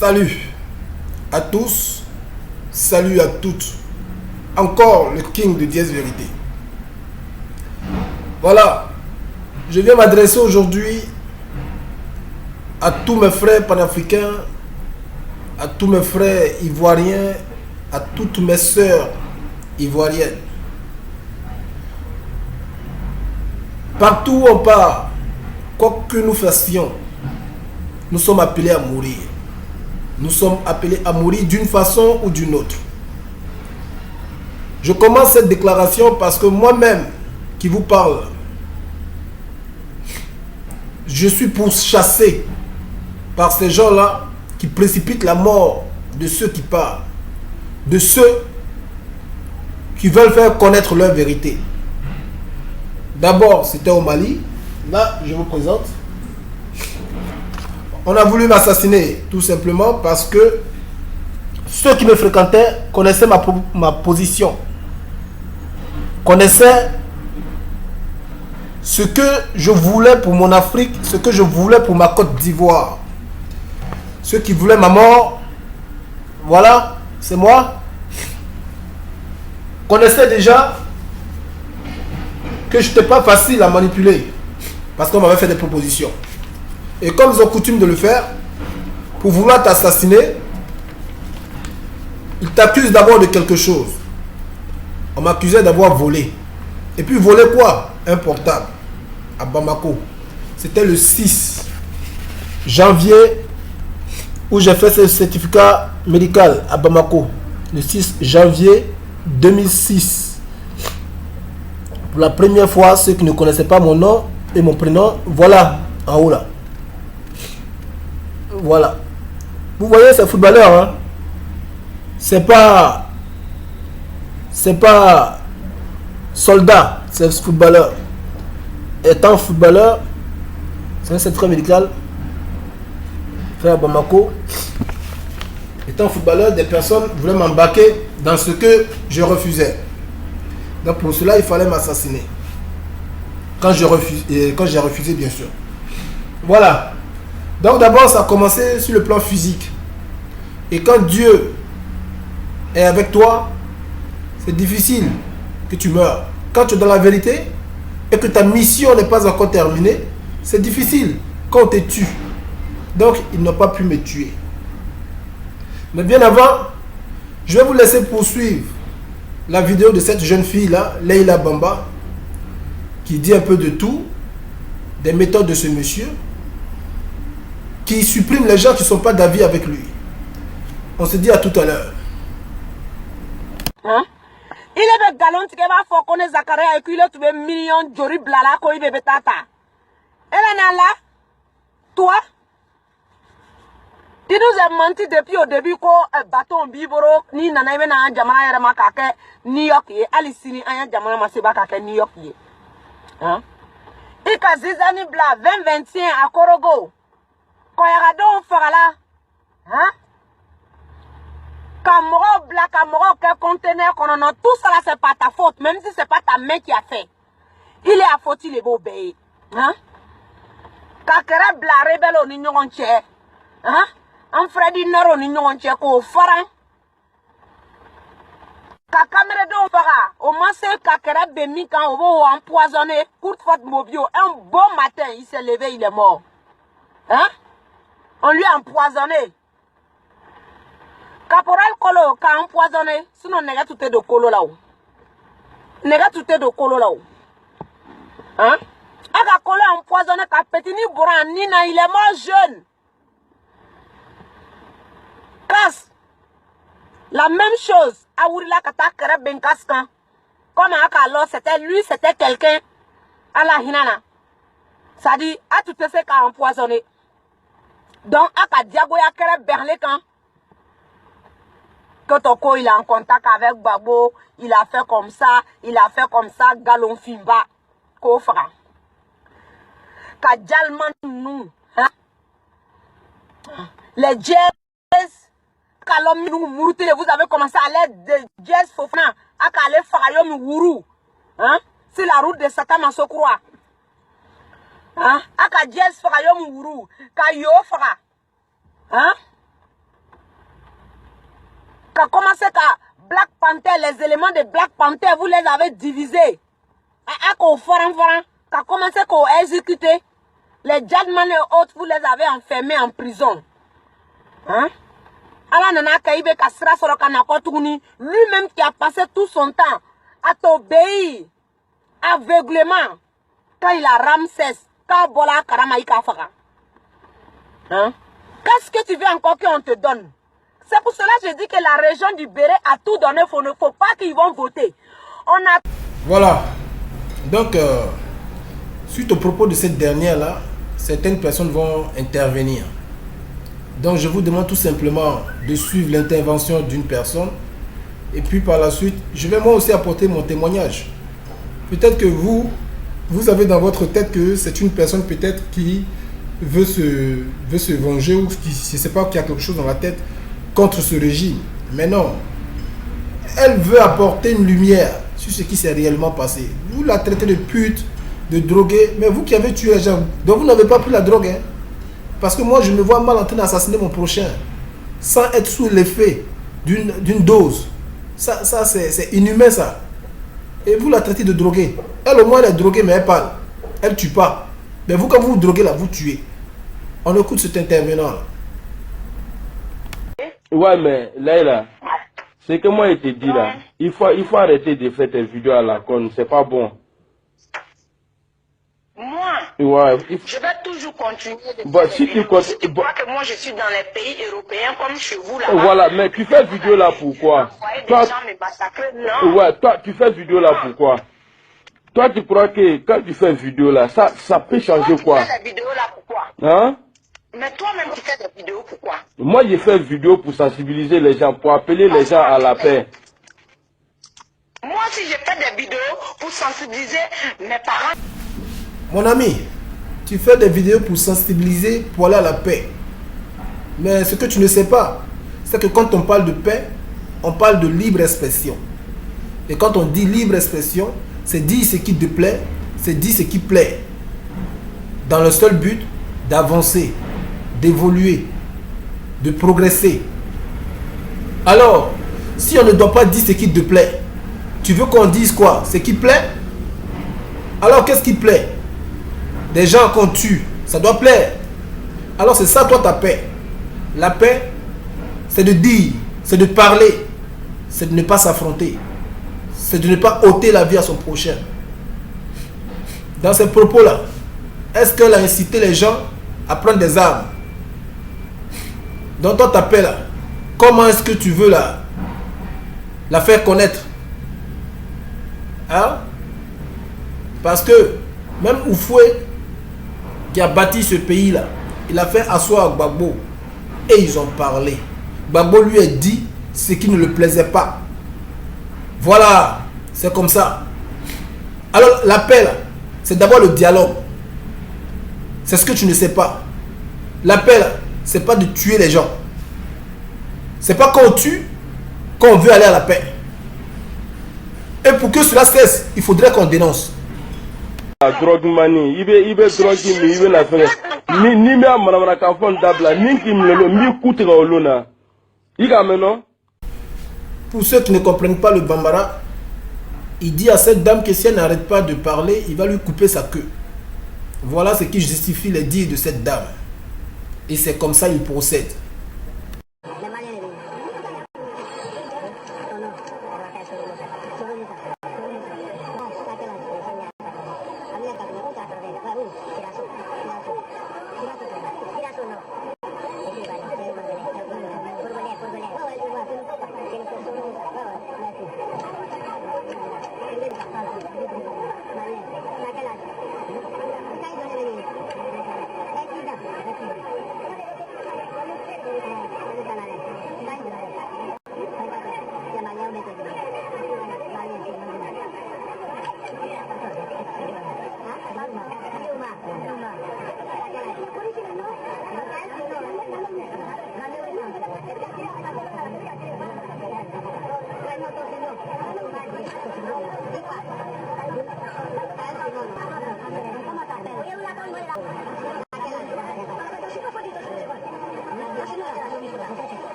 Salut à tous, salut à toutes. Encore le King de Dièse Vérité. Voilà, je viens m'adresser aujourd'hui à tous mes frères panafricains, à tous mes frères ivoiriens, à toutes mes sœurs ivoiriennes. Partout où on part, quoi que nous fassions, nous sommes appelés à mourir. Nous sommes appelés à mourir d'une façon ou d'une autre. Je commence cette déclaration parce que moi-même qui vous parle, je suis pourchassé par ces gens-là qui précipitent la mort de ceux qui parlent, de ceux qui veulent faire connaître leur vérité. D'abord, c'était au Mali. Là, je vous présente. On a voulu m'assassiner tout simplement parce que ceux qui me fréquentaient connaissaient ma position, connaissaient ce que je voulais pour mon Afrique, ce que je voulais pour ma Côte d'Ivoire. Ceux qui voulaient ma mort, voilà, c'est moi, connaissaient déjà que je n'étais pas facile à manipuler parce qu'on m'avait fait des propositions. Et comme ils ont coutume de le faire, pour vouloir t'assassiner, ils t'accusent d'abord de quelque chose. On m'accusait d'avoir volé. Et puis voler quoi? Un portable à Bamako. C'était le 6 janvier où j'ai fait ce certificat médical à Bamako. Le 6 janvier 2006. Pour la première fois, ceux qui ne connaissaient pas mon nom et mon prénom, voilà, en haut là. Voilà. Vous voyez ces footballeurs, hein? C'est pas soldat, c'est footballeur. Étant footballeur, c'est un certificat médical fait à Bamako. Étant footballeur, des personnes voulaient m'embarquer dans ce que je refusais. Donc pour cela, il fallait m'assassiner. Quand j'ai refusé, bien sûr. Voilà. Donc d'abord, ça a commencé sur le plan physique. Et quand Dieu est avec toi, c'est difficile que tu meurs. Quand tu es dans la vérité et que ta mission n'est pas encore terminée, c'est difficile quand on te tue. Donc, ils n'ont pas pu me tuer. Mais bien avant, je vais vous laisser poursuivre la vidéo de cette jeune fille-là, Leila Bamba, qui dit un peu de tout, des méthodes de ce monsieur, qui supprime les gens qui ne sont pas d'avis avec lui. On se dit à tout à l'heure. Hein? Il est galon qui va faire connaître Zakaria et qu'il a trouvé million jori blala ko il est tata. Elle est là. Toi, tu nous as menti depuis au début ko bâton biboro ni nana ibe na jamana yere makake New York ye alisini anya jamana masiba kake New York ye. Hein? Ika zizani bla 2021 à Korogo. Ko ya don fagala. Hein? Kamoro black, Kamoro quel conteneur qu'on en a, tout ça là c'est pas ta faute, même si c'est pas ta main qui a fait. Il est à faute, il est beau obéir. Hein? Kakere bla rebelle au nignon entier. Hein? Un Freddy Nero au nignon entier ko faran. Kakamere don fara, au moins c'est kakere bemi quand on va empoisonner, courte faute mobile, un bon matin il s'est levé, il est mort. Hein? On lui a empoisonné. Caporal Kolo qu'a empoisonné, sinon nega tout est de Kolo là-haut. Nega tout est de Kolo là-haut. Hein? Aga Kolo a empoisonné qu'a petit ni Boran, Nina, il est mort jeune. Casse. La même chose. Aourila Kata Kere Benkaskan. Comme Akalo, c'était lui, c'était quelqu'un. À la Hinana. Ça dit, à tout ce qu'a empoisonné. Donc, Aka Diagoya Kere Berlekan. Quand Toko il est en contact avec Babo, il a fait comme ça, Galon Fimba, Kofra. Kadjalman nous, hein? Les jazz, Kalom nous Mouroute, vous avez commencé à l'aide de jazz Fofana, à Kale Farayom Wourou, hein? C'est la route de Satan en Sokroa. Hein? À Jazz Farayom Wourou, Kayo Fara, hein? Quand commencé à Black Panther, les éléments de Black Panther, vous les avez divisés. Quand commencé à exécuter. Les Jadman et autres, vous les avez enfermés en prison. Hein? Lui-même qui a passé tout son temps à t'obéir aveuglément quand il a Ramsès, quand Bola Karamaïka Fara. Hein? Qu'est-ce que tu veux encore qu'on te donne? C'est pour cela que je dis que la région du Béret a tout donné. Il ne faut pas qu'ils vont voter. Voilà. Donc, suite au propos de cette dernière-là, certaines personnes vont intervenir. Donc, je vous demande tout simplement de suivre l'intervention d'une personne. Et puis, par la suite, je vais moi aussi apporter mon témoignage. Peut-être que vous avez dans votre tête que c'est une personne peut-être qui veut se venger ou qui, je ne sais pas, qui a quelque chose dans la tête contre ce régime. Mais non. Elle veut apporter une lumière sur ce qui s'est réellement passé. Vous la traitez de pute, de droguée, mais vous qui avez tué les gens, donc vous n'avez pas pris la drogue. Hein? Parce que moi, je me vois mal en train d'assassiner mon prochain sans être sous l'effet d'une dose. Ça c'est inhumain, ça. Et vous la traitez de droguée. Elle, au moins, elle est droguée, mais elle parle. Elle ne tue pas. Mais vous, quand vous vous droguez, là, vous tuez. On écoute cet intervenant, là. Ouais, mais Leïla, c'est que moi, je te dis là, il faut arrêter de faire tes vidéos à la con, c'est pas bon. Moi, ouais, je vais toujours continuer de bah, faire si des tu Si tu crois que moi je suis dans les pays européens comme chez vous là. Voilà, mais tu fais vidéo là pourquoi? Toi, gens me massacrer, non. Ouais, toi, tu fais vidéo là pourquoi? Toi, tu crois que quand tu fais vidéo là, ça peut changer toi, quoi? Tu fais des vidéos là pourquoi? Hein? Mais toi-même tu fais des vidéos pourquoi? Moi, je fais vidéo pour sensibiliser les gens, pour appeler les gens à la paix. Moi aussi, je fais des vidéos pour sensibiliser mes parents. Mon ami, tu fais des vidéos pour sensibiliser, pour aller à la paix. Mais ce que tu ne sais pas, c'est que quand on parle de paix, on parle de libre expression. Et quand on dit libre expression, c'est dire ce qui te plaît, c'est dire ce qui plaît. Dans le seul but d'avancer, d'évoluer, de progresser. Alors, si on ne doit pas dire ce qui te plaît, tu veux qu'on dise quoi? Ce qui plaît? Alors qu'est-ce qui plaît? Des gens qu'on tue, ça doit plaire. Alors c'est ça toi ta paix. La paix, c'est de dire, c'est de parler, c'est de ne pas s'affronter, c'est de ne pas ôter la vie à son prochain. Dans ces propos-là, est-ce qu'elle a incité les gens à prendre des armes? Dans toi ta paix là, comment est-ce que tu veux la faire connaître? Hein? Parce que même Oufoué, qui a bâti ce pays-là, il a fait asseoir Gbagbo et ils ont parlé. Gbagbo lui a dit ce qui ne le plaisait pas. Voilà, c'est comme ça. Alors l'appel, c'est d'abord le dialogue. C'est ce que tu ne sais pas. L'appel, c'est pas de tuer les gens. C'est pas qu'on tue, qu'on veut aller à la paix. Et pour que cela cesse, il faudrait qu'on dénonce. Drogue money, il veut droguer, mais il veut la faire. Ni me amana ka fond dabla, ni qui me le mi coûte au luna. Il a maintenant. Pour ceux qui ne comprennent pas le Bambara, il dit à cette dame que si elle n'arrête pas de parler, il va lui couper sa queue. Voilà ce qui justifie les dires de cette dame. Et c'est comme ça qu'il procède.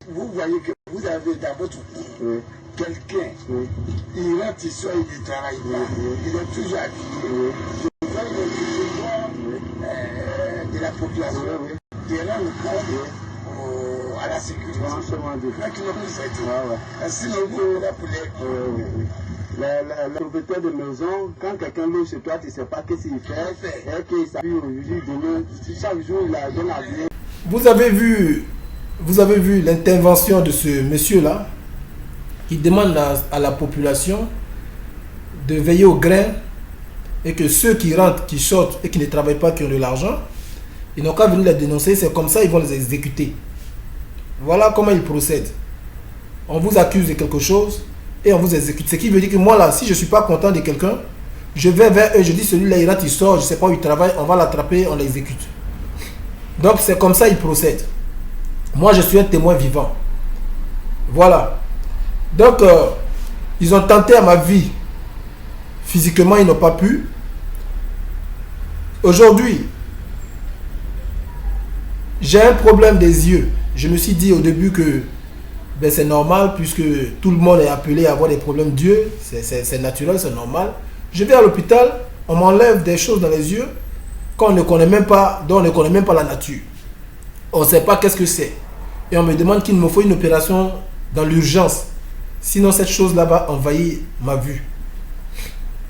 Vous voyez que vous avez dans votre cours quelqu'un, il rentre ici, il ne travaille pas, il est toujours habillé. Je vois le pouvoir de la population, de rendre compte à la sécurité. Sinon, vous là pour les... Le propriétaire de maison, quand quelqu'un loge chez toi, tu ne sais pas qu'est-ce qu'il fait, et qu'il s'habille aujourd'hui, demain, chaque jour, il a donné à bien. Vous avez vu l'intervention de ce monsieur-là. Il demande à la population de veiller au grain et que ceux qui rentrent, qui sortent et qui ne travaillent pas, qui ont de l'argent, ils n'ont qu'à venir les dénoncer. C'est comme ça ils vont les exécuter. Voilà comment ils procèdent. On vous accuse de quelque chose et on vous exécute. Ce qui veut dire que moi là, si je ne suis pas content de quelqu'un, je vais vers eux, je dis celui-là il rentre, il sort, je ne sais pas où il travaille, on va l'attraper, on l'exécute. Donc c'est comme ça ils procèdent. Moi, je suis un témoin vivant. Voilà. Donc, ils ont tenté à ma vie. Physiquement, ils n'ont pas pu. Aujourd'hui, j'ai un problème des yeux. Je me suis dit au début que ben, c'est normal puisque tout le monde est appelé à avoir des problèmes d'yeux. C'est naturel, c'est normal. Je vais à l'hôpital, on m'enlève des choses dans les yeux qu'on ne connaît même pas, dont on ne connaît même pas la nature. On ne sait pas qu'est-ce que c'est. Et on me demande qu'il me faut une opération dans l'urgence. Sinon, cette chose-là va envahir ma vue.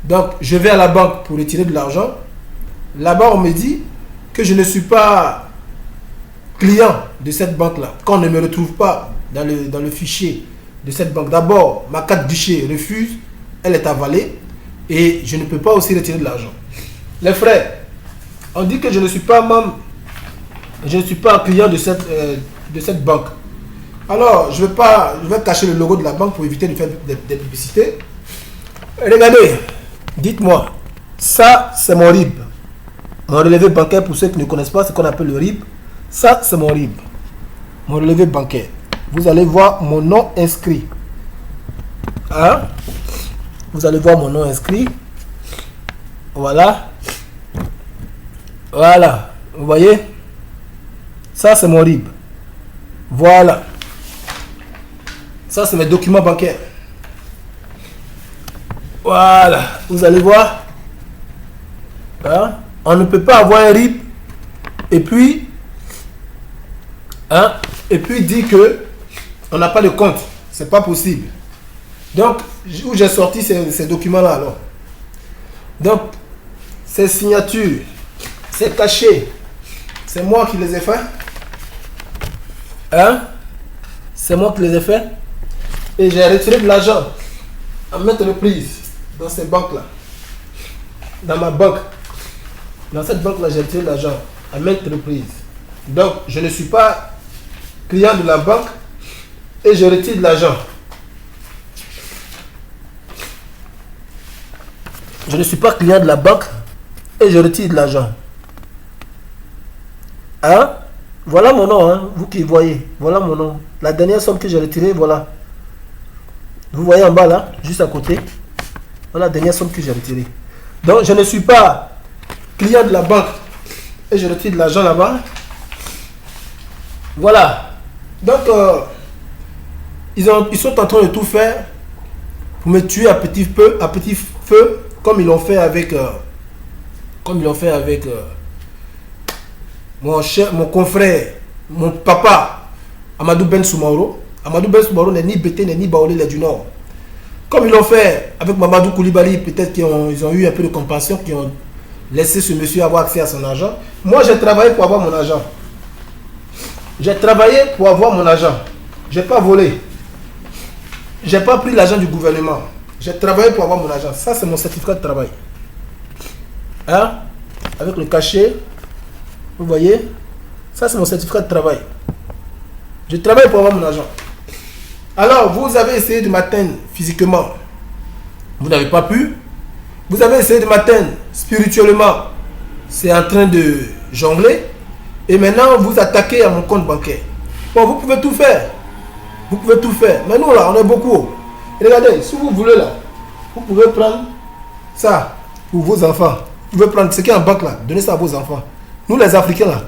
Donc, je vais à la banque pour retirer de l'argent. Là-bas, on me dit que je ne suis pas client de cette banque-là. Qu'on ne me retrouve pas dans le fichier de cette banque. D'abord, ma carte guichet refuse. Elle est avalée. Et je ne peux pas aussi retirer de l'argent. Les frères, on dit que je ne suis pas membre. Je ne suis pas client de cette banque. Alors, je vais cacher le logo de la banque pour éviter de faire des publicités. Regardez, dites-moi, ça c'est mon RIB. Mon relevé bancaire, pour ceux qui ne connaissent pas ce qu'on appelle le RIB, ça c'est mon RIB. Mon relevé bancaire. Vous allez voir mon nom inscrit. Hein? Vous allez voir mon nom inscrit. Voilà. Voilà. Vous voyez? Ça c'est mon RIB. Voilà. Ça c'est mes documents bancaires. Voilà. Vous allez voir. Hein? On ne peut pas avoir un RIB et puis dire que on n'a pas de compte. C'est pas possible. Donc, où j'ai sorti ces documents-là alors? Donc, ces signatures, ces cachets, c'est moi qui les ai faits. Hein? C'est moi qui les ai faits. Et j'ai retiré de l'argent à maintes reprises dans ces banques-là. Dans ma banque. Dans cette banque-là, j'ai retiré de l'argent à maintes reprises. Donc, je ne suis pas client de la banque et je retire de l'argent. Je ne suis pas client de la banque et je retire de l'argent. Hein? Voilà mon nom, hein? Vous qui voyez. Voilà mon nom. La dernière somme que j'ai retirée, voilà. Vous voyez en bas là, juste à côté. Voilà la dernière somme que j'ai retirée. Donc, je ne suis pas client de la banque et je retire de l'argent là-bas. Voilà. Donc, ils sont en train de tout faire pour me tuer à petit feu, comme ils l'ont fait avec, mon confrère, mon papa, Amadou Ben Soumaoro. Amadou Ben Soumaoro n'est ni Bété, ni Baolé, il est du Nord. Comme ils l'ont fait avec Mamadou Koulibaly, peut-être qu'ils ont eu un peu de compassion, qui ont laissé ce monsieur avoir accès à son argent. Moi, j'ai travaillé pour avoir mon argent. J'ai travaillé pour avoir mon argent. Je n'ai pas volé. Je n'ai pas pris l'argent du gouvernement. J'ai travaillé pour avoir mon argent. Ça, c'est mon certificat de travail. Hein? avec le cachet. Vous voyez, ça c'est mon certificat de travail. Je travaille pour avoir mon argent. Alors, vous avez essayé de m'atteindre physiquement. Vous n'avez pas pu. Vous avez essayé de m'atteindre spirituellement. C'est en train de jongler. Et maintenant, vous attaquez à mon compte bancaire. Bon, vous pouvez tout faire. Vous pouvez tout faire. Mais nous, là, on est beaucoup. Et regardez, si vous voulez, là, vous pouvez prendre ça pour vos enfants. Vous pouvez prendre ce qui est en banque, là. Donnez ça à vos enfants. Nous, les Africains, là,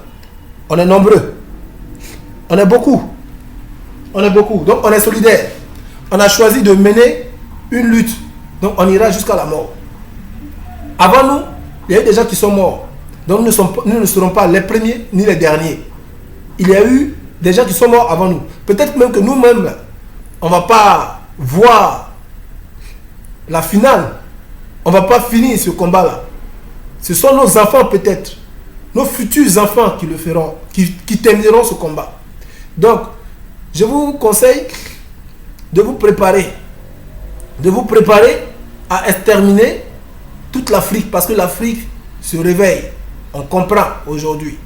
on est nombreux. On est beaucoup. On est beaucoup. Donc, on est solidaires. On a choisi de mener une lutte. Donc, on ira jusqu'à la mort. Avant nous, il y a eu des gens qui sont morts. Donc, nous ne serons pas les premiers ni les derniers. Il y a eu des gens qui sont morts avant nous. Peut-être même que nous-mêmes, on ne va pas voir la finale. On ne va pas finir ce combat-là. Ce sont nos enfants peut-être. Nos futurs enfants qui le feront, qui termineront ce combat. Donc, je vous conseille de vous préparer. De vous préparer à exterminer toute l'Afrique. Parce que l'Afrique se réveille. On comprend aujourd'hui.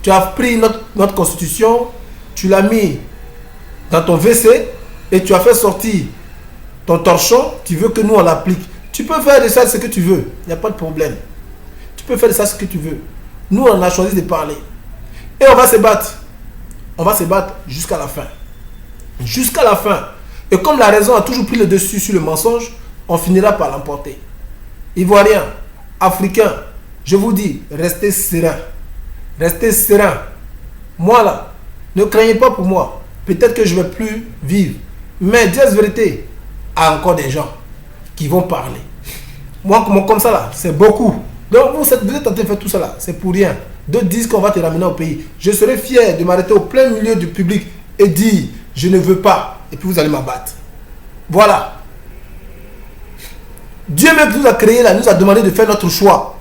Tu as pris notre constitution, tu l'as mis dans ton WC et tu as fait sortir ton torchon. Tu veux que nous on l'applique. Tu peux faire de ça ce que tu veux. Il n'y a pas de problème. Tu peux faire de ça ce que tu veux. Nous on a choisi de parler. Et on va se battre. On va se battre jusqu'à la fin. Jusqu'à la fin. Et comme la raison a toujours pris le dessus sur le mensonge, on finira par l'emporter. Ivoiriens, Africains, je vous dis, restez sereins. Restez sereins. Moi là, ne craignez pas pour moi. Peut-être que je ne vais plus vivre. Mais Dieu vérité, a encore des gens qui vont parler. Moi, comme ça là, c'est beaucoup. Donc vous êtes en train de faire tout ça là, c'est pour rien. D'autres disent qu'on va te ramener au pays. Je serai fier de m'arrêter au plein milieu du public et dire, je ne veux pas. Et puis vous allez m'abattre. Voilà. Dieu même qui nous a créé là, nous a demandé de faire notre choix.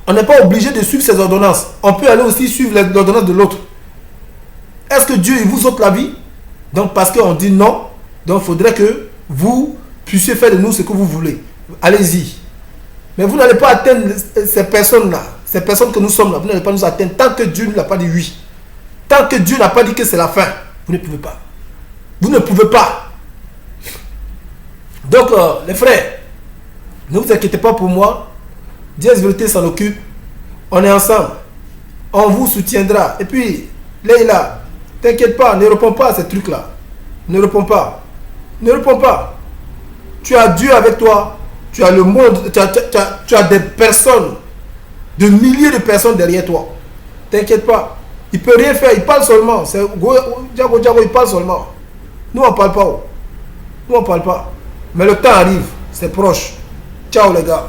On n'est pas obligé de suivre ses ordonnances. On peut aller aussi suivre l'ordonnance de l'autre. Est-ce que Dieu il vous ôte la vie? Donc parce qu'on dit non, donc il faudrait que vous puissiez faire de nous ce que vous voulez. Allez-y. Mais vous n'allez pas atteindre ces personnes-là, ces personnes que nous sommes là, vous n'allez pas nous atteindre tant que Dieu ne l'a pas dit oui. Tant que Dieu n'a pas dit que c'est la fin, vous ne pouvez pas. Vous ne pouvez pas. Donc les frères, ne vous inquiétez pas pour moi. Dieu vérité s'en occupe. On est ensemble. On vous soutiendra. Et puis, Leïla, t'inquiète pas, ne réponds pas à ces trucs-là. Ne réponds pas. Ne réponds pas. Tu as Dieu avec toi. Tu as le monde. Tu as des personnes, de milliers de personnes derrière toi. T'inquiète pas. Il peut rien faire. Il parle seulement. C'est Diago, il parle seulement. Nous, on ne parle pas. Nous, on ne parle pas. Mais le temps arrive. C'est proche. Ciao les gars.